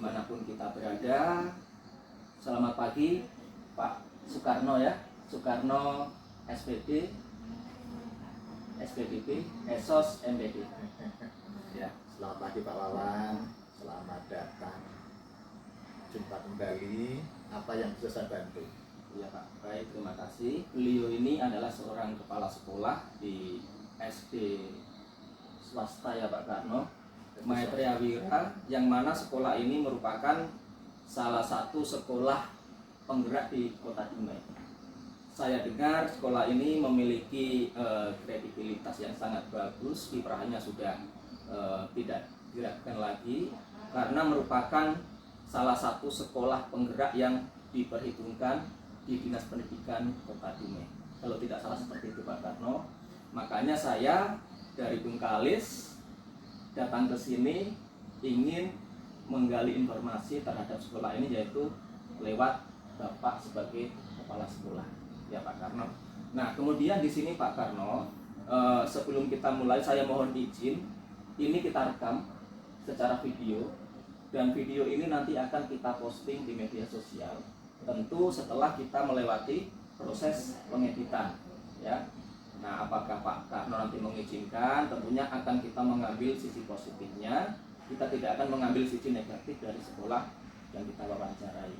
dimanapun kita berada. Selamat pagi Pak Soekarno ya, Soekarno SPD, SPBB, Esos MPD. Ya, selamat pagi Pak Wawan, selamat datang. Jumpa kembali, apa yang bisa saya bantu? Iya Pak, baik, terima kasih. Beliau ini adalah seorang kepala sekolah di SD swasta ya Pak Karno, Maitreya Wira, yang mana sekolah ini merupakan salah satu sekolah penggerak di Kota Dumai. Saya dengar sekolah ini memiliki kredibilitas yang sangat bagus, kiprahnya sudah tidak diragukan lagi karena merupakan salah satu sekolah penggerak yang diperhitungkan di Dinas Pendidikan Kota Dumai. Kalau tidak salah seperti itu Pak Karno. Makanya saya dari Bengkalis datang ke sini ingin menggali informasi terhadap sekolah ini, yaitu lewat Bapak sebagai kepala sekolah ya Pak Karno. Nah kemudian di sini Pak Karno, sebelum kita mulai saya mohon izin, ini kita rekam secara video, dan video ini nanti akan kita posting di media sosial. Tentu setelah kita melewati proses pengeditan ya. Nah apakah Pak Karno nanti mengizinkan, tentunya akan kita mengambil sisi positifnya. Kita tidak akan mengambil sisi negatif dari sekolah yang kita wawancarai.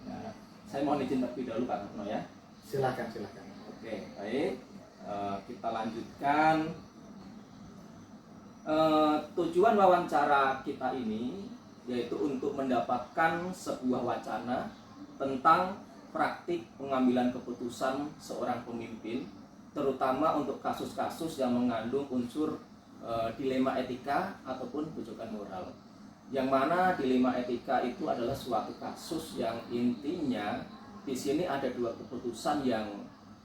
Nah, saya mohon izin terlebih dahulu Pak Karno ya. Silakan. Oke, baik. Kita lanjutkan. Tujuan wawancara kita ini yaitu untuk mendapatkan sebuah wacana tentang praktik pengambilan keputusan seorang pemimpin, terutama untuk kasus-kasus yang mengandung unsur dilema etika ataupun bujukan moral. Yang mana dilema etika itu adalah suatu kasus yang intinya di sini ada dua keputusan yang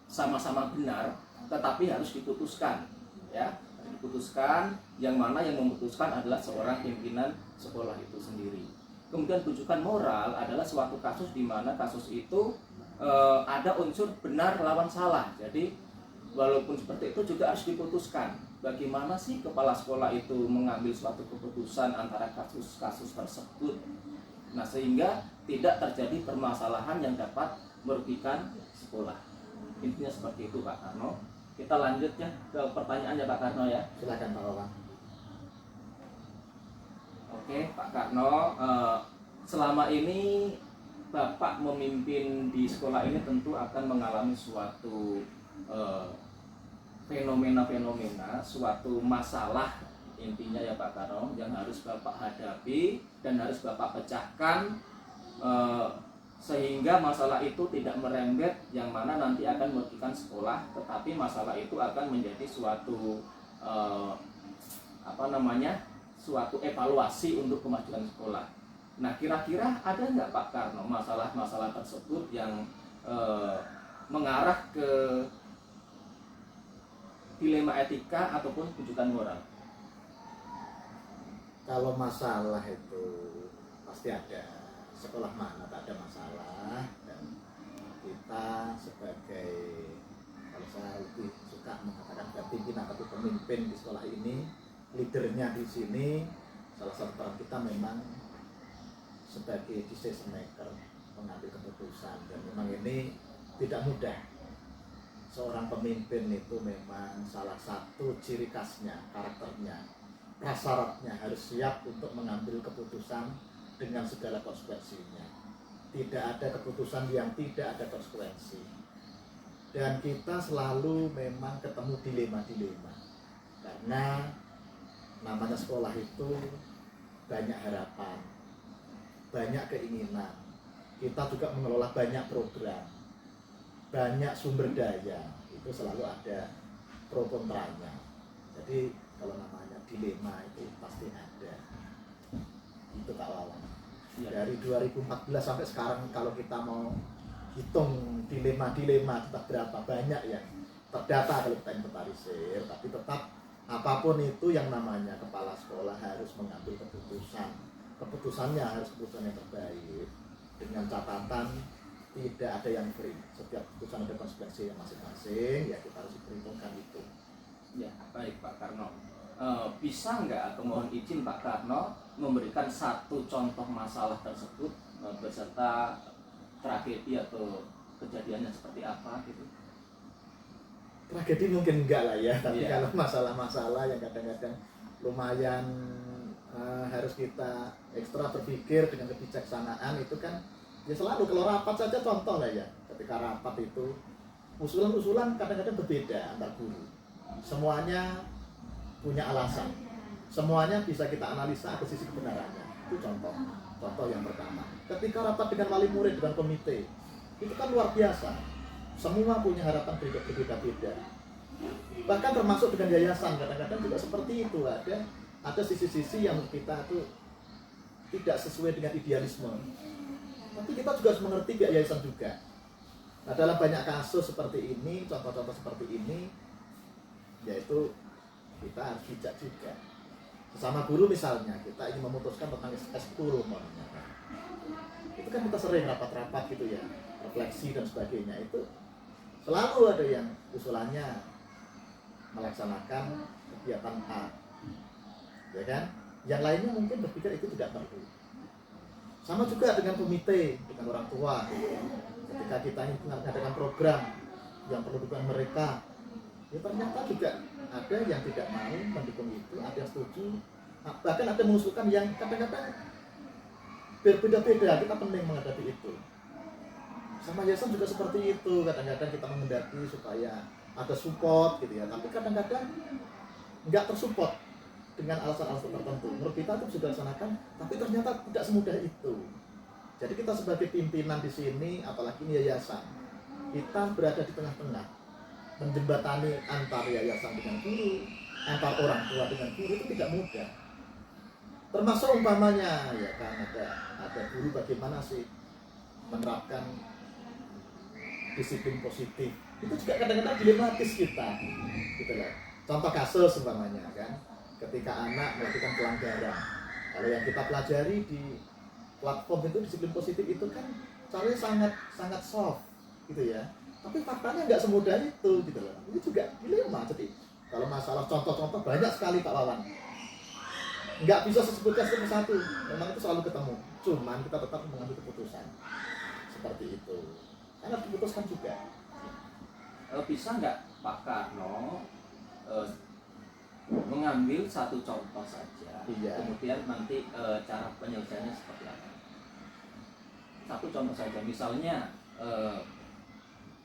sama-sama benar, tetapi harus diputuskan, ya, diputuskan, yang mana yang memutuskan adalah seorang pimpinan sekolah itu sendiri. Kemudian bujukan moral adalah suatu kasus di mana kasus itu ada unsur benar lawan salah. Jadi walaupun seperti itu juga harus diputuskan. Bagaimana sih kepala sekolah itu mengambil suatu keputusan antara kasus-kasus tersebut, nah sehingga tidak terjadi permasalahan yang dapat merugikan sekolah. Intinya seperti itu Pak Karno. Kita lanjut ya ke pertanyaannya Pak Karno ya. Silakan Pak Wawan. Oke Pak Karno, selama ini Bapak memimpin di sekolah ini tentu akan mengalami suatu fenomena-fenomena, suatu masalah intinya ya Pak Karno, yang harus Bapak hadapi dan harus Bapak pecahkan, sehingga masalah itu tidak merembet yang mana nanti akan merugikan sekolah, tetapi masalah itu akan menjadi suatu suatu evaluasi untuk kemajuan sekolah. Nah kira-kira ada nggak Pak Karno masalah-masalah tersebut yang mengarah ke dilema etika ataupun bujukan moral? Kalau masalah itu pasti ada. Sekolah mana tak ada masalah, dan kita sebagai, kalau saya lebih suka mengatakan pimpinan atau pemimpin di sekolah ini, leadernya di sini, salah satu peran kita memang sebagai decision maker, mengambil keputusan, dan memang ini tidak mudah. Seorang pemimpin itu memang salah satu ciri khasnya, karakternya, prasyaratnya harus siap untuk mengambil keputusan dengan segala konsekuensinya. Tidak ada keputusan yang tidak ada konsekuensi. Dan kita selalu memang ketemu dilema-dilema. Karena namanya sekolah itu banyak harapan, banyak keinginan. Kita juga mengelola banyak program, banyak sumber daya, itu selalu ada pro kontranya. Jadi kalau namanya dilema itu pasti ada. Itu Pak Wawan. Dari 2014 sampai sekarang kalau kita mau hitung dilema-dilema kita berapa banyak yang terdata kalau kita inventarisir, tapi tetap apapun itu yang namanya kepala sekolah harus mengambil keputusan. Keputusannya harus keputusan yang terbaik, dengan catatan tidak ada yang free. Setiap keputusan ada konsekuensi yang masing-masing, ya kita harus perhitungkan itu. Ya, baik Pak Karno. Bisa nggak atau mohon izin Pak Karno memberikan satu contoh masalah tersebut beserta tragedi atau kejadiannya seperti apa gitu. Tragedi mungkin enggak lah ya, tapi Iya. kalau masalah-masalah yang kadang-kadang lumayan harus kita ekstra berpikir dengan kebijaksanaan itu kan ya selalu kalau rapat saja contoh lah ya, ketika rapat itu usulan-usulan kadang-kadang berbeda antar guru, semuanya punya alasan, semuanya bisa kita analisa ke sisi kebenarannya. Itu contoh yang pertama. Ketika rapat dengan wali murid, dengan komite, itu kan luar biasa, semua punya harapan berbeda-beda. Bahkan termasuk dengan yayasan kadang-kadang juga seperti itu, ada sisi-sisi yang kita tuh tidak sesuai dengan idealisme, tapi kita juga harus mengerti pihak yayasan juga. Nah, dalam banyak kasus seperti ini, contoh-contoh seperti ini, yaitu kita harus bijak juga. Sesama guru misalnya, kita ingin memutuskan tentang S10 umpamanya. Itu kan kita sering rapat-rapat gitu ya, refleksi dan sebagainya. Itu selalu ada yang usulannya melaksanakan kegiatan A, ya kan? Yang lainnya mungkin berpikir itu tidak perlu. Sama juga dengan komite, dengan orang tua. Ketika kita ingin mengadakan program yang perlu dukungan mereka, ya ternyata juga ada yang tidak mau mendukung itu, ada yang setuju, bahkan ada yang mengusulkan yang kadang-kadang berbeda-beda. Kita penting menghadapi itu. Sama yayasan juga seperti itu, kadang-kadang kita menghendaki supaya ada support gitu ya, tapi kadang-kadang nggak tersupport dengan alasan-alasan tertentu. Menurut kita itu bisa dilaksanakan, tapi ternyata tidak semudah itu. Jadi kita sebagai pimpinan di sini, apalagi ini yayasan, kita berada di tengah-tengah, menjembatani antar yayasan dengan guru, antar orang tua dengan guru itu tidak mudah. Termasuk umpamanya ya kan ada guru bagaimana sih menerapkan disiplin positif, itu juga kadang-kadang dilematis kita gitu loh. Contoh kasus umpamanya kan, ketika anak melakukan pelanggaran, kalau yang kita pelajari di platform itu disiplin positif itu kan caranya sangat soft gitu ya, tapi faktanya nggak semudah itu gitu loh. Ini juga dilema. Jadi kalau masalah contoh-contoh banyak sekali Pak Wawan, nggak bisa sebutkan satu-satu, memang itu selalu ketemu, cuman kita tetap mengambil keputusan seperti itu, karena diputuskan juga. Bisa nggak Pak Karno mengambil satu contoh saja, Iya. kemudian nanti cara penyelesaiannya seperti apa? Satu contoh saja, misalnya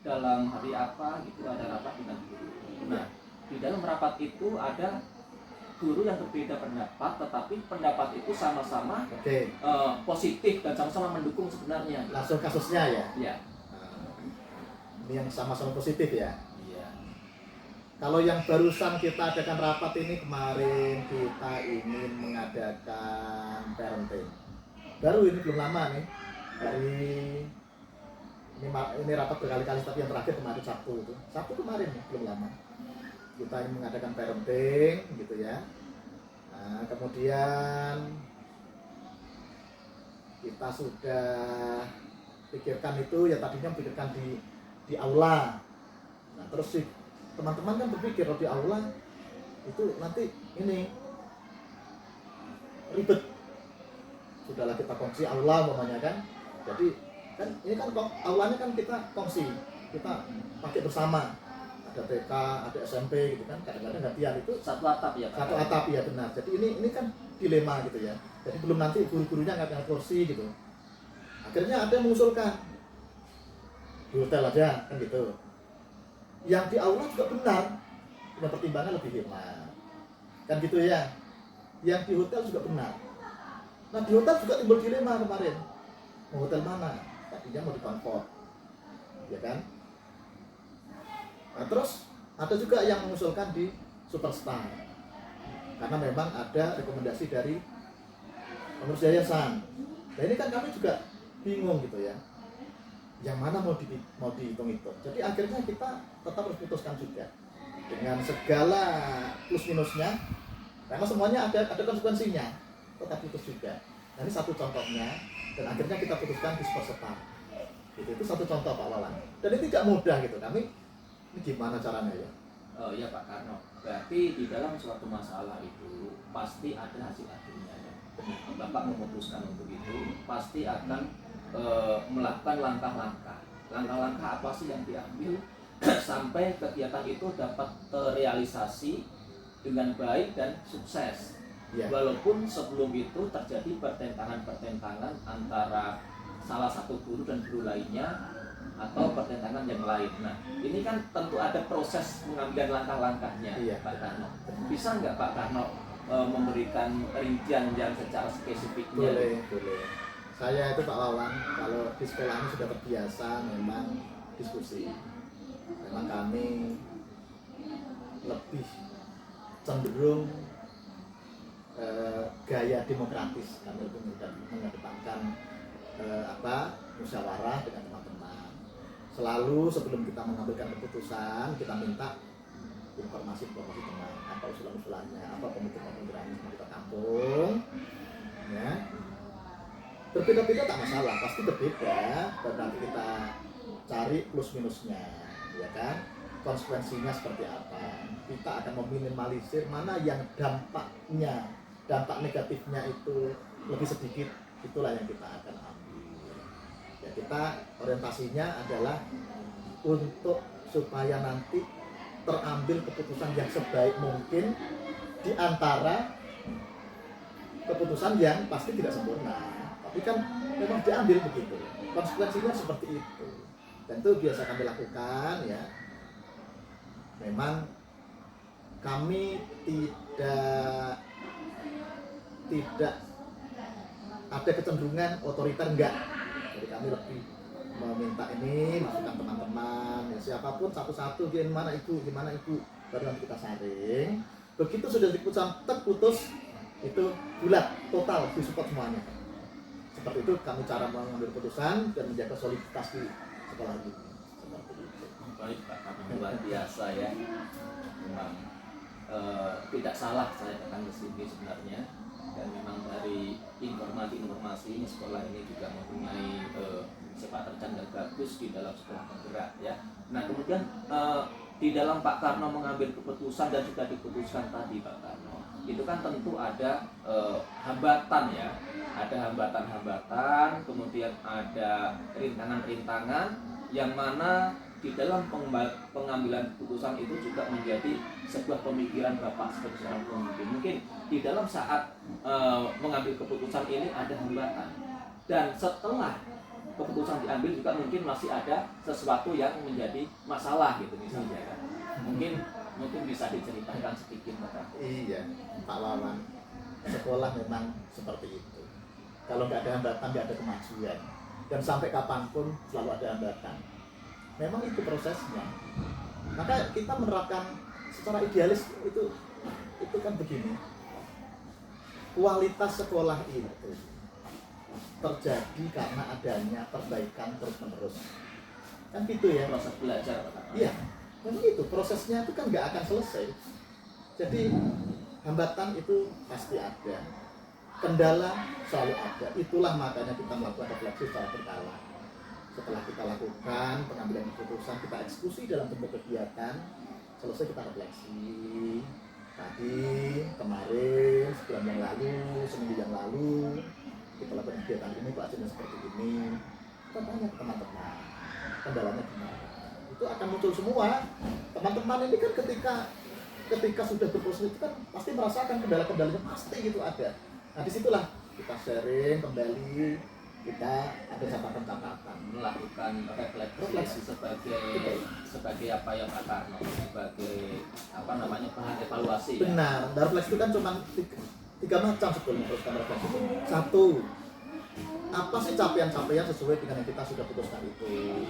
dalam hari apa gitu ada rapat dengan guru. Nah, di dalam rapat itu ada guru yang berbeda pendapat, tetapi pendapat itu sama-sama positif dan sama-sama mendukung sebenarnya. Langsung kasusnya ya? Iya. Ini yang sama-sama positif ya? Iya. Kalau yang barusan kita adakan rapat ini, kemarin kita ingin mengadakan parenting. Baru ini belum lama nih, ini rapat berkali-kali, tapi yang terakhir kemarin Sabtu kemarin nih, belum lama. Kita ingin mengadakan parenting gitu ya. Nah, kemudian kita sudah pikirkan itu ya, tadinya pikirkan di aula. Nah, terus sih teman-teman kan berpikir kalau di aula itu nanti ini ribet. Sudahlah kita kongsi aula umpamanya kan. Jadi kan ini kan aulanya kan kita kongsi, kita pakai bersama. Ada TK, ada SMP gitu kan, kadang-kadang gantian itu satu atap ya Pak? Satu atap ya, benar. Jadi ini kan dilema gitu ya. Jadi belum nanti guru-gurunya nggak ada kursi gitu. Akhirnya ada yang mengusulkan di hotel aja kan gitu. Yang di aula juga benar, punya pertimbangan lebih hemat kan gitu ya. Yang di hotel juga benar. Nah, di hotel juga timbul dilema kemarin, mau hotel mana, tadinya mau di Concord ya kan. Nah, terus ada juga yang mengusulkan di Superstar, karena memang ada rekomendasi dari pengurus yayasan. Nah, ini kan kami juga bingung gitu ya, yang mana mau dihitung-hitung. Jadi akhirnya kita tetap harus putuskan juga dengan segala plus minusnya, karena semuanya ada konsekuensinya, tetap putus juga. Nah, ini satu contohnya, dan akhirnya kita putuskan di Superstar. Itu satu contoh Pak Wawan, dan ini tidak mudah gitu. Kami ini gimana caranya ya? Ya Pak Karno, berarti di dalam suatu masalah itu pasti ada hasil akhirnya ya. Bapak memutuskan untuk itu, pasti akan melakukan langkah-langkah apa sih yang diambil sampai kegiatan itu dapat terrealisasi dengan baik dan sukses. Ya. Walaupun sebelum itu terjadi pertentangan antara salah satu guru dan guru lainnya atau pertentangan yang lain. Nah, ini kan tentu ada proses pengambilan langkah-langkahnya, Iya, Pak Karno. benar. Bisa nggak Pak Karno memberikan rincian yang secara spesifiknya? Boleh. Saya itu Pak Wawan, kalau di sekolah ini sudah terbiasa memang diskusi. Memang kami lebih cenderung gaya demokratis. Kami lebih mengedepankan musyawarah dengan teman-teman. Selalu sebelum kita mengambilkan keputusan, kita minta informasi teman, apa usulan-usulannya, apa pemikiran-pemikiran yang kita tampung, ya. Berbeda-beda tak masalah, pasti berbeda, dan nanti kita cari plus minusnya, ya kan? Konsekuensinya seperti apa? Kita akan meminimalisir mana yang dampak negatifnya itu lebih sedikit, itulah yang kita akan ambil. Ya, kita orientasinya adalah untuk supaya nanti terambil keputusan yang sebaik mungkin di antara keputusan yang pasti tidak sempurna, tapi kan memang diambil begitu, konsekuensinya seperti itu, dan itu biasa kami lakukan ya. Memang kami tidak ada kecenderungan otoriter, enggak. Jadi kami lebih meminta ini masukan teman-teman, ya, siapapun satu-satu, gimana ibu, baru nanti kita saring. Begitu sudah diputuskan terputus, itu bulat total disupport semuanya. Seperti itu kami cara mengambil keputusan dan menjaga soliditas di sekolah ini. Seperti itu. Baik Pak, luar biasa ya. Memang tidak salah saya datang ke sini sebenarnya, dan memang dari informasi ini sekolah ini juga mempunyai sepak terjang yang bagus di dalam sekolah penggerak ya. Nah kemudian di dalam Pak Karno mengambil keputusan dan sudah diputuskan tadi Pak Karno, itu kan tentu ada hambatan ya, ada hambatan-hambatan, kemudian ada rintangan-rintangan yang mana di dalam pengambilan keputusan itu juga menjadi sebuah pemikiran Bapak sebagai seorang pemimpin. Mungkin di dalam saat mengambil keputusan ini ada hambatan, dan setelah keputusan diambil juga mungkin masih ada sesuatu yang menjadi masalah gitu misalnya kan. Mungkin bisa diceritakan sedikit Bapak. Iya, Pak Wawan, sekolah memang seperti itu. Kalau nggak ada hambatan, nggak ada kemajuan, dan sampai kapanpun selalu ada hambatan. Memang itu prosesnya. Maka kita menerapkan secara idealis itu kan begini. Kualitas sekolah itu terjadi karena adanya perbaikan terus-menerus. Kan gitu ya. Proses belajar Pak. Iya. Memang itu prosesnya itu kan nggak akan selesai. Jadi hambatan itu pasti ada. Kendala selalu ada. Itulah makanya kita melakukan refleksi secara berkala. Setelah kita lakukan pengambilan keputusan, kita eksekusi dalam bentuk kegiatan, selesai kita refleksi. Tadi, kemarin, sebulan yang lalu, seminggu yang lalu, kita lakukan kegiatan ini, Pak Hasilnya seperti ini. Kita tanya ke teman-teman, kendalanya gimana? Itu akan muncul semua. Teman-teman ini kan ketika sudah berproses itu kan pasti merasakan kendala-kendalanya, pasti gitu ada. Nah disitulah kita sharing kembali, kita ada catatan-catatan, melakukan refleksi sebagai apa ya Pak Karno, sebagai bahan evaluasi. Benar, dan refleksi itu kan cuma tiga macam sebetulnya. Terus kan refleksi itu satu, apa sih capaian-capaian sesuai dengan yang kita sudah putuskan itu.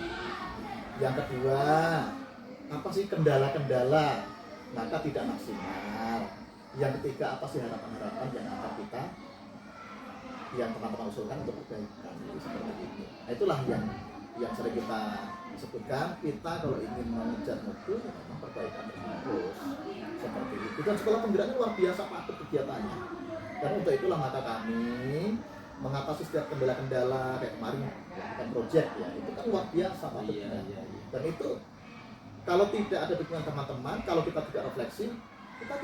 Yang kedua, apa sih kendala-kendala maka tidak maksimal. Yang ketiga, apa sih harapan-harapan yang akan kita, yang teman-teman usulkan untuk perbaikan, seperti itu. Nah itulah yang sering kita sebutkan, kita kalau ingin mengejar mutu memang perbaikan terus seperti itu. Dan sekolah penggerak ini luar biasa patut kegiatannya, dan untuk itulah maka kami mengatasi setiap kendala-kendala kayak kemarin melakukan project ya, itu kan luar biasa patut. Dan itu kalau tidak ada dukungan teman-teman, kalau kita tidak refleksi, kita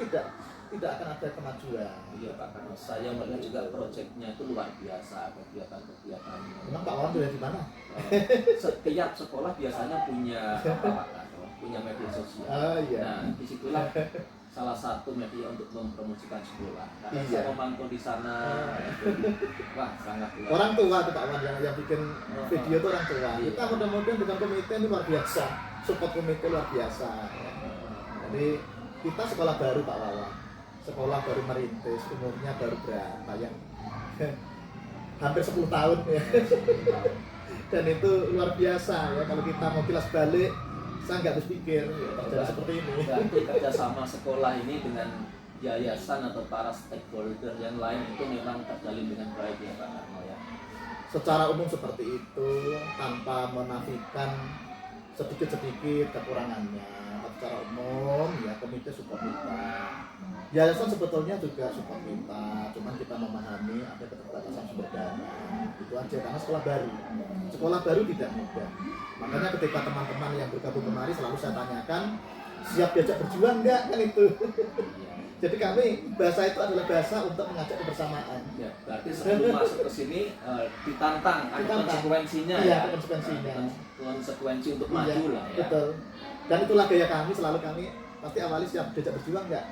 tidak akan ada kemajuan. Iya Pak, karena saya melihat juga proyeknya itu luar biasa, kegiatan-kegiatannya. Memang Pak Wawan sudah di mana? Setiap sekolah biasanya punya apa Pak Karno? Punya media sosial. Iya. Nah, disitulah salah satu media untuk mempromosikan sekolah. Karena Iya. saya memantau di sana, wah sangat luar. Orang tua tuh Pak Wawan yang bikin video itu orang tua. Iya. Kita mudah-mudahan dengan komite ini luar biasa, support komite luar biasa. Jadi kita sekolah baru Pak Wawan, sekolah baru merintis, umurnya baru berapa yang hampir 10 tahun ya. Dan itu luar biasa ya, kalau kita mau kilas balik saya nggak habis pikir ya, terjadi seperti ini. Berarti kerjasama sekolah ini dengan yayasan atau para stakeholder yang lain itu memang terjalin dengan baik ya Pak Karno ya. Secara umum seperti itu, tanpa menafikan sedikit-sedikit kekurangannya. Tapi secara umum ya komite support kita. Yayasan sebetulnya juga support kita, cuman kita memahami ada keterbatasan sumber dana. Itu aja, karena sekolah baru tidak mudah. Makanya ketika teman-teman yang bergabung kemari selalu saya tanyakan, siap diajak berjuang nggak, kan itu. Jadi kami bahasa itu adalah bahasa untuk mengajak kebersamaan. Ya, berarti sebelum masuk ke sini ditantang, ada konsekuensinya Iya, ya. konsekuensinya. Konsekuensi untuk Iya, maju lah ya. betul. Dan itulah gaya kami, selalu kami pasti awali siap diajak berjuang nggak?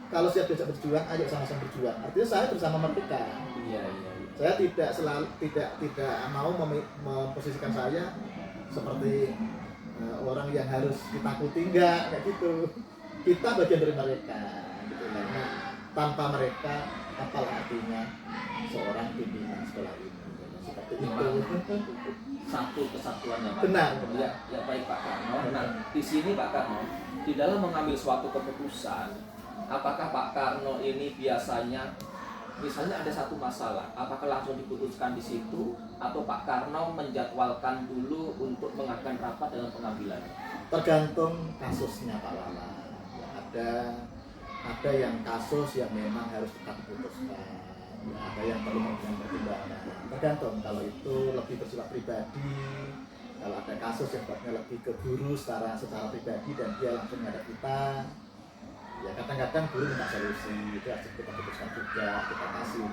Kalau siap diajak berjuang, ayo sama-sama berjuang. Artinya saya bersama mereka. Iya, iya. Saya tidak mau memposisikan saya seperti orang yang harus ditakuti, enggak kayak gitu. Kita bagian dari mereka gitu. Karena tanpa mereka apa artinya seorang pimpinan sekolah ini seperti itu. Satu kesatuannya Pak. Benar. Ya, ya baik Pak Karno. Nah, di sini Pak Karno, di dalam mengambil suatu keputusan, apakah Pak Karno ini biasanya misalnya ada satu masalah, apakah langsung diputuskan di situ atau Pak Karno menjadwalkan dulu untuk mengadakan rapat dalam pengambilan? Tergantung kasusnya Pak Lala. Ya, ada yang kasus yang memang harus tetap diputuskan. Ya, ada yang perlu memberikan pertimbangan. Tergantung, kalau itu lebih bersifat pribadi, kalau ada kasus yang sifatnya lebih ke guru secara pribadi dan dia langsung menghadap kita, ya kadang-kadang guru minta solusi, itu harus kita putuskan juga, kita kasih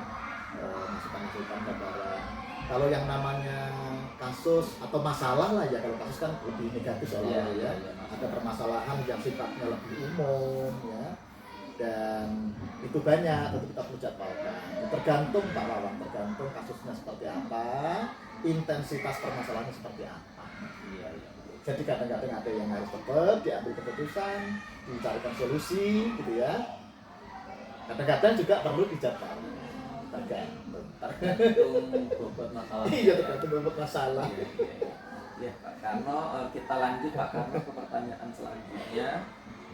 masukan-masukan gambaran. Kalau yang namanya kasus atau masalah lah ya, kalau kasus kan lebih negatif soalnya ya, ada permasalahan yang sifatnya lebih umum ya, dan itu banyak, tentu kita perlu jadwalkan. Tergantung Pak Wawan, tergantung kasusnya seperti apa, intensitas permasalahannya seperti apa. Iya, iya. Jadi kadang-kadang ada yang harus cepat diambil keputusan, dicarikan solusi gitu ya. Kadang-kadang juga perlu dijadwalkan. Tergantung bobot masalah. Iya, tergantung bobot masalah. Iya, iya, iya. Ya Pak Karno, kita lanjut Pak Karno ke pertanyaan selanjutnya.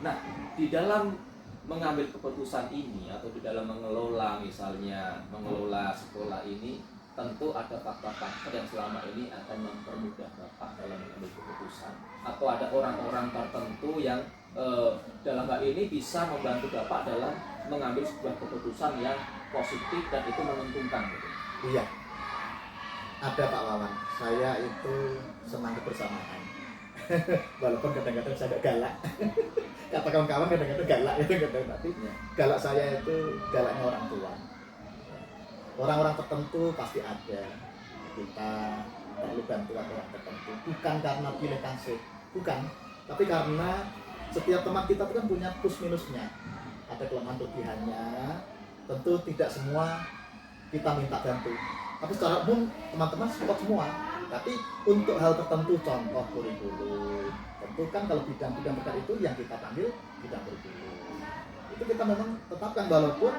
Nah, di dalam mengambil keputusan ini atau di dalam mengelola mengelola sekolah ini, tentu ada faktor-faktor yang selama ini akan mempermudah Bapak dalam mengambil keputusan, atau ada orang-orang tertentu yang dalam hal ini bisa membantu Bapak dalam mengambil sebuah keputusan yang positif dan itu menguntungkan gitu. Iya, ada Pak Wawan, saya itu senang kebersamaan. Walaupun kadang-kadang saya agak galak. Kata kawan-kawan kadang-kadang galak itu tapi galak saya itu galaknya orang tua. Orang-orang tertentu pasti ada. Kita perlu bantuan orang tertentu, bukan karena pilih kasih, bukan, tapi karena setiap teman kita itu kan punya plus minusnya, ada kelemahan kelebihannya. Tentu tidak semua kita minta bantu, tapi secara umum teman-teman support semua. Tapi untuk hal tertentu, contoh kurikulum, tentu kan kalau bidang-bidang terkait itu yang kita panggil bidang kurikulum, itu kita memang tetapkan, walaupun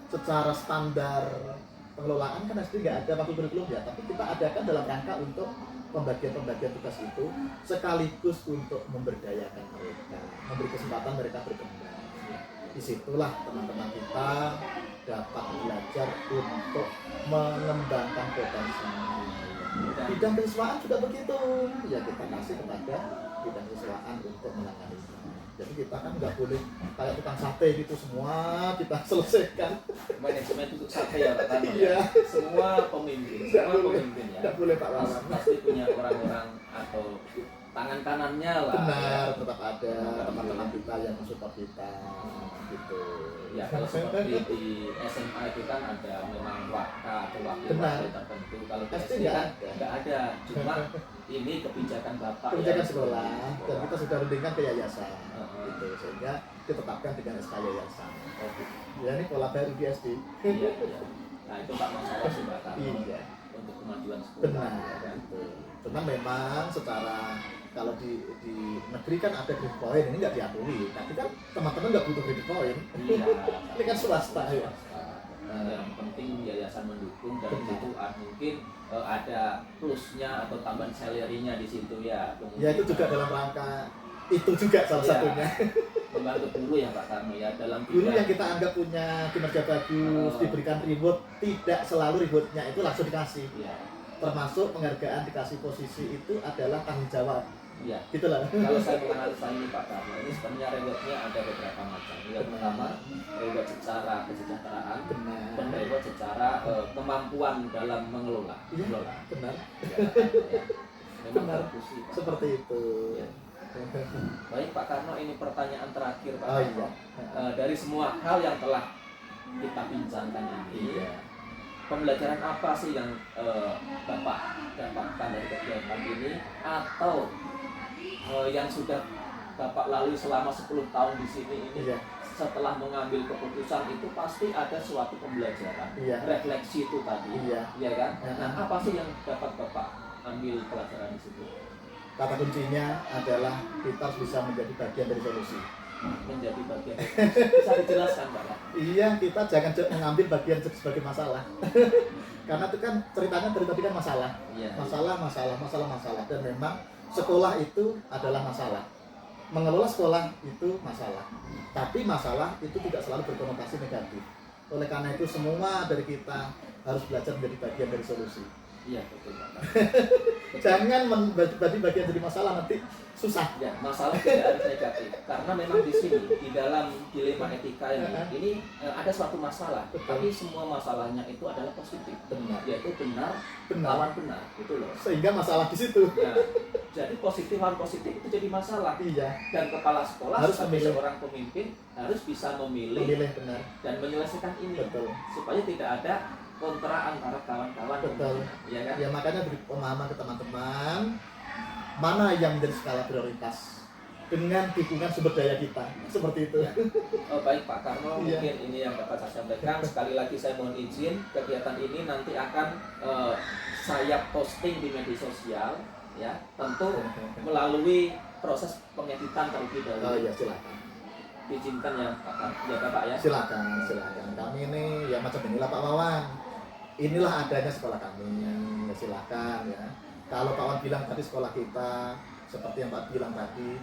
secara standar pengelolaan kan SD nggak ada waktu kurikulum ya, tapi kita adakan dalam rangka untuk pembagian tugas itu sekaligus untuk memberdayakan mereka, memberi kesempatan mereka berkembang. Disitulah teman-teman kita dapat belajar untuk mengembangkan potensi. Bidang kesiswaan juga begitu, ya kita kasih kepada bidang kesiswaan untuk menangani. Jadi kita kan nggak boleh kayak tukang sate gitu semua kita selesaikan. Manajemen untuk sate ya Pak Karno. Iya. Semua pemimpin ya. Nggak boleh Pak Wawan. Pasti punya orang-orang atau tangan kanannya lah. Benar, tetap ada teman-teman kita yang mensupport kita gitu. Ya kalau seperti di SMA itu kan ada memang waka atau wakil Benar. tertentu. Kalau di SD SD nggak kan ada. nggak ada. Cuma ini kebijakan bapak. Kebijakan ya, sekolah dan kita sudah rundingkan ke yayasan Heeh. gitu, sehingga ditetapkan dengan SK yayasan. Oh, gitu. Ya ini pola baru di SD. Iya, iya. Nah itu tak masalah sih Mbak Karno. Iya. Untuk kemajuan sekolah. Benar, ya kan? gitu. Cuma memang secara kalau di negeri kan ada grade point, ini nggak diakui. Tapi kan teman-teman nggak butuh grade point. Iya. Ini kan swasta ya. Yang penting yayasan mendukung dan Benar. itu mungkin ada plusnya atau tambahan salary-nya di situ ya. Ya itu juga dalam rangka itu juga salah Iya. satunya. Membantu guru ya Pak Karno ya dalam Guru bidang- yang kita anggap punya kinerja bagus, diberikan reward, tidak selalu rewardnya itu langsung dikasih. Iya. Termasuk penghargaan dikasih posisi itu adalah tanggung jawab. Iya. Gitu lah. Kalau saya menganalisa ini Pak Karno, ini sebenarnya rewardnya ada beberapa macam. Yang pertama, reward secara kesejahteraan, dan Benar. reward secara kemampuan dalam mengelola. Iya, Mengelola. benar. Ya, ya. Memang Benar. bagus sih, Pak. Seperti itu. Ya. Baik Pak Karno, ini pertanyaan terakhir Pak Oh Karno. iya. Dari semua hal yang telah kita bincangkan ini, Iya. pembelajaran apa sih yang Bapak dapatkan dari kegiatan ini atau yang sudah Bapak lalui selama 10 tahun di sini ini? Iya. Setelah mengambil keputusan itu pasti ada suatu pembelajaran, Iya. refleksi itu tadi, Iya. ya kan? Ya. Nah, apa sih yang dapat Bapak ambil pelajaran di situ? Kata kuncinya adalah kita harus bisa menjadi bagian dari solusi. Menjadi bagian, bisa dijelaskan Pak? Iya, kita jangan mengambil bagian sebagai masalah. Karena itu kan ceritanya dari tadi kan masalah. Iya. Masalah. Dan memang sekolah itu adalah masalah. Mengelola sekolah itu masalah. Tapi masalah itu tidak selalu berkonotasi negatif. Oleh karena itu semua dari kita harus belajar menjadi bagian dari solusi. Iya betul Pak. Jangan menjadi bagian dari masalah, nanti susah. Ya, masalah tidak harus negatif karena memang di sini di dalam dilema etika ini ada suatu masalah, Betul. tapi semua masalahnya itu adalah positif, Benar. yaitu benar Benar. lawan benar, gitu loh. Sehingga masalah di situ. Nah, jadi positif lawan positif itu jadi masalah Iya, dan kepala sekolah Harus sebagai memilih. seorang pemimpin harus bisa memilih memilih benar. dan menyelesaikan ini Betul. supaya tidak ada kontra antara kawan-kawan. Betul. Ya kan? Ya makanya beri pemahaman ke teman-teman mana yang menjadi skala prioritas dengan dukungan sumber daya kita, seperti itu. Ya. Oh, baik Pak Karno, Iya. mungkin ini yang dapat saya sampaikan. Sekali lagi saya mohon izin, kegiatan ini nanti akan saya posting di media sosial, ya. Tentu melalui proses pengeditan terlebih Oh dahulu. ya silakan, Izinkan ya Bapak ya. silakan. Kami ini ya macam inilah Pak Wawan. Inilah adanya sekolah kami. Ya silakan ya. Kalau Pak Wawan bilang tadi sekolah kita seperti yang Pak bilang tadi,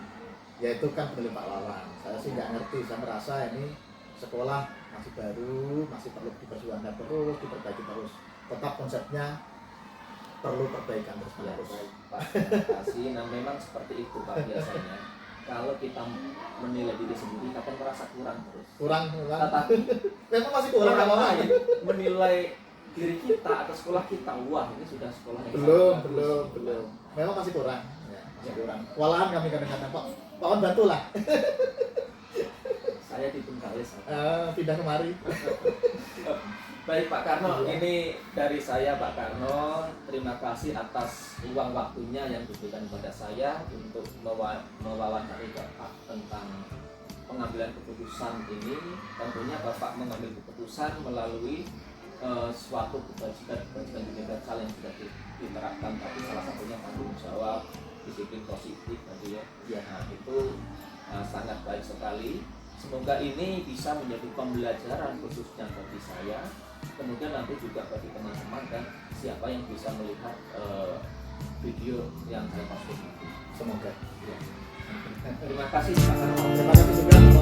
yaitu kan penilaian Pak Wawan. Saya sih nggak ngerti. Saya merasa ini sekolah masih baru, masih perlu diperjuangkan terus, diperbaiki terus. Tetap konsepnya perlu perbaikan terus Ya, menerus. baik Pak, terima kasih. Nah memang seperti itu Pak biasanya. Kalau kita menilai diri sendiri, kadang merasa kurang terus. Kurang. Tetapi Memang masih kurang orang Pak Wawan. lain menilai diri kita atau sekolah kita, wah ini sudah sekolah yang Belum. sangat bagus. Memang masih kurang. Ya, masih Ya. kurang. Walahan kami kadang-kadang Pak Wawan bantulah. Saya di Bengkalis. Pindah kemari. Baik Pak Karno, Iya. ini dari saya Pak Karno. Terima kasih atas luang waktunya yang diberikan kepada saya untuk mewawancari Bapak tentang pengambilan keputusan ini. Tentunya Bapak mengambil keputusan melalui suatu kewajiban universal yang sudah diterapkan, tapi salah satunya tanggung jawab, disiplin positif tadi ya. Nah, itu sangat baik sekali. Semoga ini bisa menjadi pembelajaran khususnya bagi saya, kemudian nanti juga bagi teman-teman dan siapa yang bisa melihat video yang saya posting nanti. Semoga. Ya. Terima kasih Pak Karno. Terima kasih juga.